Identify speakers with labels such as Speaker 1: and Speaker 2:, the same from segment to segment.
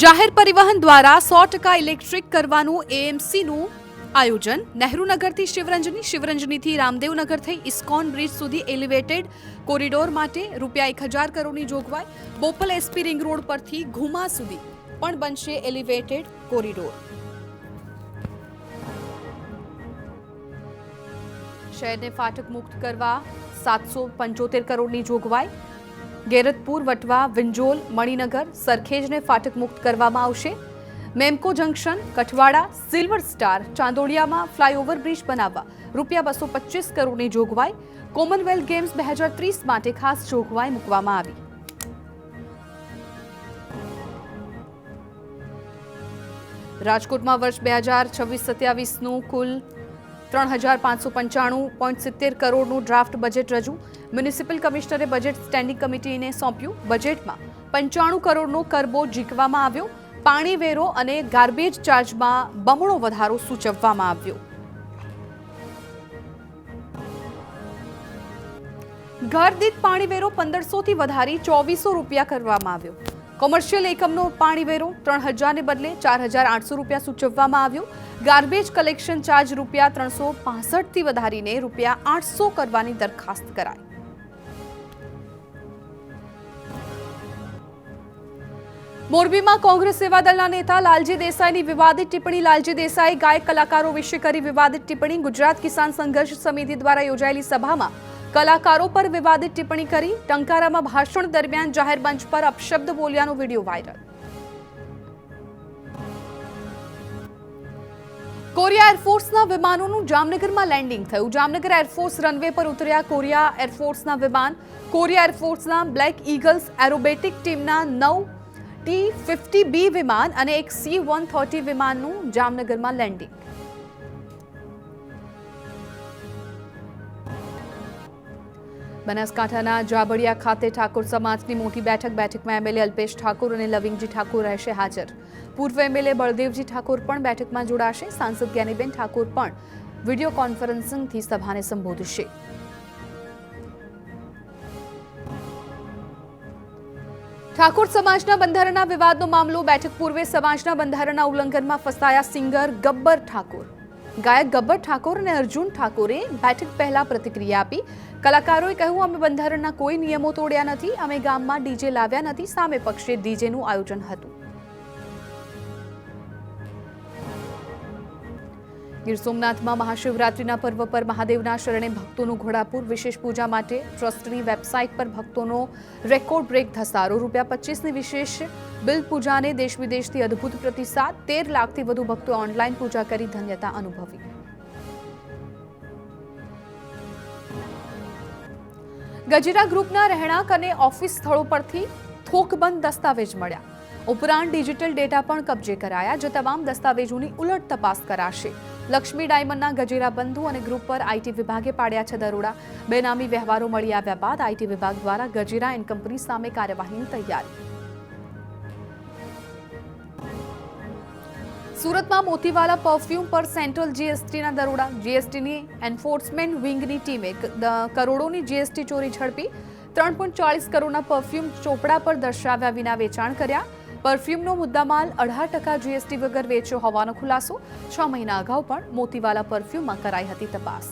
Speaker 1: જાહેર પરિવહન દ્વારા 100% ઇલેક્ટ્રિક કરવાનું એએમસીનું આયોજન નહેરુનગરથી શિવરંજનીથી રામદેવનગર થઈ ઇસ્કોન બ્રિજ સુધી એલિવેટેડ કોરિડોર માટે ₹1000 કરોડની જોગવાઈ. બોપલ એસપી રિંગ રોડ પરથી ઘુમા સુધી પણ બનશે એલિવેટેડ કોરિડોર. શહેરને ફાટક મુક્ત કરવા 775 કરોડની જોગવાઈ. ગેરતપુર, વટવા, વિંજોલ, મણિનગર, સરખેજને ફાટક મુક્ત કરવામાં આવશે. Memco junction, Kathwada, silver star, ચાંદોડિયામાં ફ્લાયઓવર બ્રિજ બનાવવા ₹225 કરોડની જોગવાઈ. કોમનવેલ્થ ગેમ્સ 2030 માટે ખાસ જોગવાઈ મૂકવામાં આવી. રાજકોટમાં વર્ષ 2026-27નું કુલ 3595.70 કરોડનું ડ્રાફ્ટ બજેટ રજૂ. મ્યુનિસિપલ કમિશનરે બજેટ સ્ટેન્ડિંગ કમિટીને સોંપ્યું. બજેટમાં 95 કરોડનો કરબો ઝીકવામાં આવ્યો. પાણી વેરો અને ગાર્બેજ ચાર્જમાં બમણો વધારો સૂચવવામાં આવ્યો. ઘર દીઠ પાણી વેરો 1500 થી વધારી ₹2400 કરવામાં આવ્યો. કોમર્શિયલ એકમનો પાણી વેરો 3000 ને બદલે ₹4800 સૂચવવામાં આવ્યો. ગાર્બેજ કલેક્શન ચાર્જ ₹365 થી વધારીને ₹800 કરવાની દરખાસ્ત કરાઈ. મોરબીમાં કોંગ્રેસ સેવાદળના નેતા લાલજી દેસાઈની વિવાદિત ટિપ્પણી. લાલજી દેસાઈ ગાયક કલાકારો વિશે કરી વિવાદિત ટિપ્પણી. ગુજરાત કિસાન સંઘર્ષ સમિતિ દ્વારા યોજાયેલી સભામાં કલાકારો પર વિવાદિત ટિપ્પણી કરી. ટંકારામાં ભાષણ દરમિયાન જાહેર મંચ પર અપશબ્દ બોલ્યાનો વિડીયો વાયરલ. કોરિયા એરફોર્સના વિમાનોનું જામનગરમાં લેન્ડિંગ થયું. જામનગર એરફોર્સ રનવે પર ઉતર્યા કોરિયા એરફોર્સના વિમાન. કોરિયા એરફોર્સના બ્લેક ઈગલ્સ એરોબેટિક ટીમના 9 T-50B વિમાન અને એક C-130 વિમાનનું જામનગરમાં લેન્ડિંગ. બનાસકાંઠાના જાબડિયા ખાતે ઠાકોર સમાજની મોટી બેઠકમાં એમએલએ અલ્પેશ ઠાકોર અને લવિંગજી ઠાકોર રહેશે હાજર. પૂર્વ એમએલએ બળદેવજી ઠાકોર પણ બેઠકમાં જોડાશે. સાંસદ જ્ઞાનીબેન ઠાકોર પણ વિડીયો કોન્ફરન્સિંગથી સભાને સંબોધશે. ઠાકોર સમાજના બંધારણના વિવાદનો મામલો. બેઠક પૂર્વે સમાજના બંધારણના ઉલ્લંઘનમાં ફસાયા સિંગર ગબ્બર ઠાકોર. ગાયક ગબ્બર ઠાકોર અને અર્જુન ઠાકોરે બેઠક પહેલા પ્રતિક્રિયા આપી. કલાકારોએ કહ્યું, અમે બંધારણના કોઈ નિયમો તોડ્યા નથી, અમે ગામમાં ડીજે લાવ્યા નથી, સામે પક્ષે ડીજેનું આયોજન હતું. ગીર સોમનાથમાં મહાશિવરાત્રીના પર્વ પર મહાદેવના શરણે ભક્તોનું ઘોડાપુર. વિશેષ પૂજા માટે ટ્રસ્ટની વેબસાઇટ પર ભક્તોનો રેકોર્ડ બ્રેક ધસારો. ₹25ની વિશેષ બિલ પૂજાને દેશ વિદેશથી અદભુત પ્રતિસાદ. 13 લાખથી વધુ ભક્તોએ ઓનલાઈન પૂજા કરી ધન્યતા અનુભવી. ગજેરા ગ્રુપના રહેણાંક અને ઓફિસ સ્થળો પરથી થોકબંધ દસ્તાવેજ મળ્યા. ઉપરાંત ડિજિટલ ડેટા પણ કબજે કરાયા. જે તમામ દસ્તાવેજોની ઉલટ તપાસ કરાશે. લક્ષ્મી ડાયમંડના ગજેરા બંધુ અને ગ્રુપ પર આઈટી વિભાગે પાડ્યા છે દરોડા. બેનામી વ્યવહારો મળી આવ્યા બાદ આઈટી વિભાગ દ્વારા ગજેરા એન્ડ કંપની સામે કાર્યવાહીની તૈયારી. સુરતમાં મોતીવાલા પરફ્યુમ પર સેન્ટ્રલ જીએસટીના દરોડા. જીએસટીની એન્ફોર્સમેન્ટ વિંગની ટીમે કરોડોની જીએસટી ચોરી ઝડપી. 3.40 કરોડના પરફ્યુમ ચોપડા પર દર્શાવ્યા વિના વેચાણ કર્યા. પરફ્યુમનો મુદ્દામાલ 18% જીએસટી વગર વેચ્યો હોવાનો ખુલાસો. 6 મહિના અગાઉ પણ મોતીવાલા પરફ્યુમમાં કરાઈ હતી તપાસ.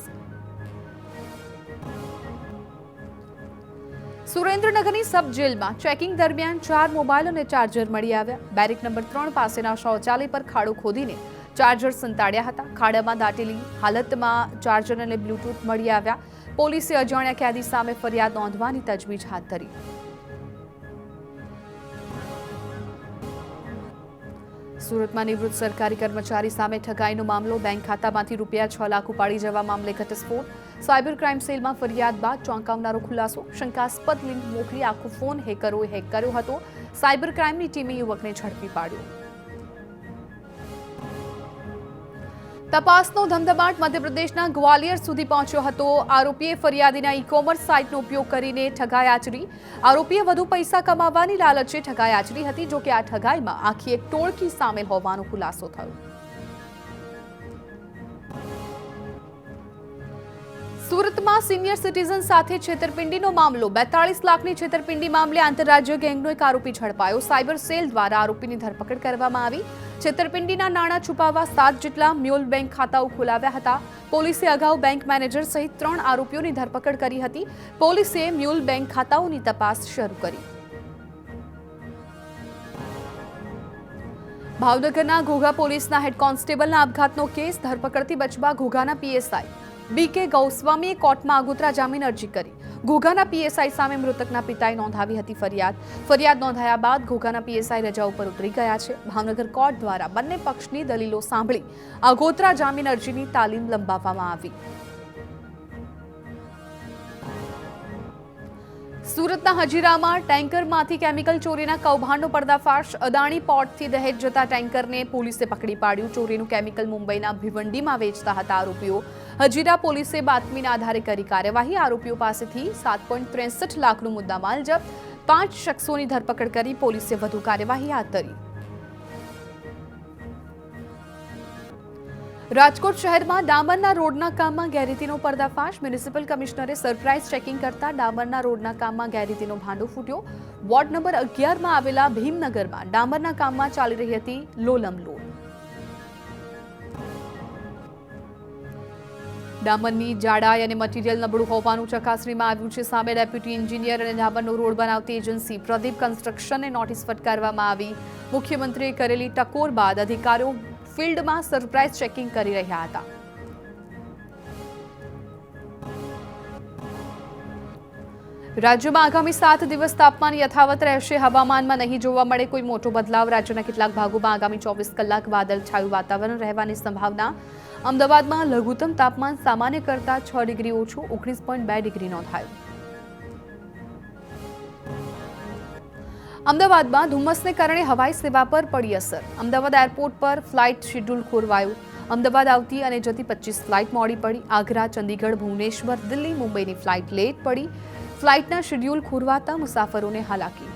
Speaker 1: સુરેન્દ્રનગરની સબ જેલમાં ચેકિંગ દરમિયાન 4 મોબાઈલ અને ચાર્જર મળી આવ્યા. બેરેક નંબર 3 પાસેના શૌચાલય પર ખાડો ખોદીને ચાર્જર સંતાડ્યા હતા. ખાડામાં દાટેલી હાલતમાં ચાર્જર અને બ્લૂટૂથ મળી આવ્યા. પોલીસે અજાણ્યા કેદી સામે ફરિયાદ નોંધવાની તજવીજ હાથ ધરી. સુરતમાં નિવૃત્ત સરકારી કર્મચારી સામે ઠગાઈનો મામલો. બેંક ખાતામાંથી ₹6 લાખ ઉપાડી જવા મામલે ઘટસ્ફોટ. સાયબર ક્રાઇમ સેલમાં ફરિયાદ બાદ ચોંકાવનારો ખુલાસો. શંકાસ્પદ લિંક મોકલી આખો ફોન હેકરોએ હેક કર્યો હતો. સાયબર ક્રાઇમની ટીમે યુવકને ઝડપી પાડ્યો. તપાસનો ધમધમાટ મધ્યપ્રદેશના ગ્વાલિયર સુધી પહોંચ્યો હતો. આરોપીએ ફરિયાદીના ઈ કોમર્સ સાઇટનો ઉપયોગ કરીને ઠગાઈ આચરી. આરોપીએ વધુ પૈસા કમાવવાની લાલચે ઠગાઈ આચરી હતી. જો કે આ ઠગાઈમાં આખી એક ટોળકી સામેલ હોવાનો ખુલાસો થયો. સુરતમાં સુરતમાં સિનિયર સિટીઝન સાથે છેતરપિંડીનો મામલો 42 લાખની છેતરપિંડી મામલે આંતરરાજ્ય ગેંગનો એક આરોપી ઝડપાયો। સાયબર સેલ દ્વારા આરોપીની ધરપકડ કરવામાં આવી। છેતરપિંડીના નાણાં છુપાવવા 7 જેટલા મ્યુલ બેંક ખાતાઓ ખોલાવ્યા હતા। પોલીસે અગાઉ બેંક મેનેજર સહિત 3 આરોપીઓની ધરપકડ કરી હતી। પોલીસે મ્યુલ બેંક ખાતાઓની તપાસ શરૂ કરી। ભાવનગરના ઘોઘા પોલીસના હેડ કોન્સ્ટેબલના આપઘાતનો કેસ, ધરપકડથી બચવા ઘોઘાના પીએસઆઈ બીકે ગૌસ્વામીએ કોર્ટમાં આગોતરા જામીન અરજી કરી। ઘોઘાના પીએસઆઈ સામે મૃતકના પિતાએ નોંધાવી હતી ફરિયાદ નોંધાયા બાદ ઘોઘાના પીએસઆઈ રજા ઉપર ઉતરી ગયા છે। ભાવનગર કોર્ટ દ્વારા બંને પક્ષની દલીલો સાંભળી આગોતરા જામીન અરજીની તાલીમ લંબાવવામાં આવી। સુરતના હજીરામાં ટેન્કરમાંથી કેમિકલ ચોરીના કૌભાંડનો પર્દાફાશ। અદાણી પોર્ટથી દહેજ જતા ટેન્કરને પોલીસે પકડી પાડ્યું। ચોરીનું કેમિકલ મુંબઈના ભિવંડીમાં વેચતા હતા આરોપીઓ। હજીરા પોલીસે બાતમીના આધારે કરી કાર્યવાહી। આરોપીઓ પાસેથી 7.63 લાખનો મુદ્દામાલ જપ્ત। 5 શખ્સોની ધરપકડ કરી પોલીસે વધુ કાર્યવાહી હાથ ધરી। રાજકોટ શહેરમાં ડામરના રોડના કામમાં ગેરરીતિનો પર્દાફાશ। મ્યુનિસિપલ કમિશનરે સરપ્રાઇઝ ચેકિંગ કરતા ડામરના રોડના કામમાં ગેરરીતિનો ભાંડો ફૂટ્યો। વોર્ડ નંબર 11માં આવેલા ભીમનગરમાં ડામરના કામમાં ચાલી રહી હતી લોલમ લોડ। ડામરની જાડાઈ અને મટીરીયલ નબળું હોવાનું ચકાસણીમાં આવ્યું છે। સામે ડેપ્યુટી એન્જિનિયર અને ડામરનો રોડ બનાવતી એજન્સી પ્રદીપ કન્સ્ટ્રક્શનને નોટિસ ફટકારવામાં આવી। મુખ્યમંત્રીએ કરેલી ટકોર બાદ અધિકારીઓ ફિલ્ડમાં સરપ્રાઇઝ ચેકિંગ કરી રહ્યા હતા। રાજ્યમાં આગામી 7 દિવસ તાપમાન યથાવત રહેશે। હવામાનમાં નહીં જોવા મળે કોઈ મોટો બદલાવ। રાજ્યના કેટલાક ભાગોમાં આગામી 24 કલાક વાદળછાયું વાતાવરણ રહેવાની સંભાવના। અમદાવાદમાં લઘુત્તમ તાપમાન સામાન્ય કરતાં 6 ડિગ્રી ઓછું 19.2 ડિગ્રી નોંધાયું। અમદાવાદમાં ધુમ્મસને કારણે હવાઈ સેવા પર પડી અસર। અમદાવાદ એરપોર્ટ પર ફ્લાઇટ શેડ્યુલ ખોરવાયું। અમદાવાદ આવતી અને જતી 25 ફ્લાઇટ મોડી પડી। આગ્રા, ચંદીગઢ, ભુવનેશ્વર, દિલ્હી, મુંબઈની ફ્લાઇટ લેટ પડી। ફ્લાઇટના શેડ્યુલ ખોરવાતા મુસાફરોને હાલાકી।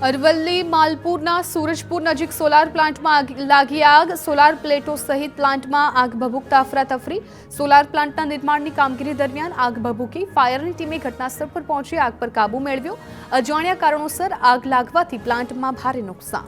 Speaker 1: અરવલ્લી માલપુરના સૂરજપુર નજીક સોલાર પ્લાન્ટમાં લાગી આગ। સોલાર પ્લેટો સહિત પ્લાન્ટમાં આગ ભભૂકતા અફરાતફરી। સોલાર પ્લાન્ટના નિર્માણની કામગીરી દરમિયાન આગ ભભૂકી। ફાયરની ટીમે ઘટનાસ્થળ પર પહોંચી આગ પર કાબૂ મેળવ્યો। અજાણ્યા કારણોસર આગ લાગવાથી પ્લાન્ટમાં ભારે નુકસાન।